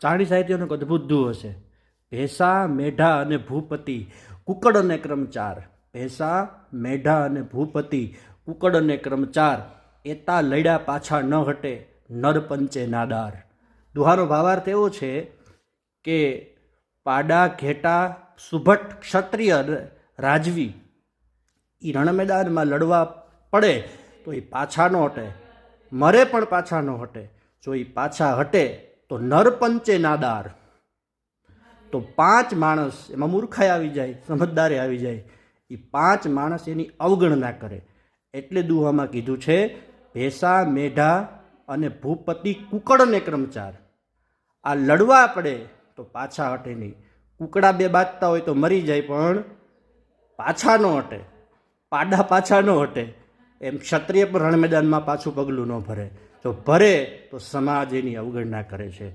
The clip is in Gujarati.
ચારણી સાહિત્યનો એક અદ્ભુત દુહો છે. ભેંસા, મેઢા અને ભૂપતિ, કુકડ અને ક્રમ 4. ભેંસા, મેઢા અને ભૂપતિ, કુકડ અને ક્રમ 4. એતા લડ્યા પાછા ન હટે, નર પંચે નાદાર. દુહાનો ભાવાર્થ એવો છે કે પાડા, ઘેટા, સુભટ, ક્ષત્રિય, રાજવી એ રણ મેદાનમાં લડવા પડે તો એ પાછા ન હટે, મરે પણ પાછા ન હટે. જો એ પાછા હટે તો નરપંચે નાદાર. તો 5 માણસ એમાં મૂર્ખાઈ આવી જાય, સમજદારી આવી જાય, એ 5 માણસ એની અવગણના કરે. એટલે દુહામાં કીધું છે ભેંસા, મેઢા અને ભૂપતિ, કુકડ અને ક્રમ 4. આ લડવા પડે તો પાછા હટે નહીં. કુકડા 2 બાજતા હોય તો મરી જાય પણ પાછા ન હટે, પાડા પાછા ન હટે. એમ ક્ષત્રિય પણ રણ મેદાનમાં પાછું પગલું ન ભરે. જો ભરે તો સમાજ એની અવગણના કરે છે.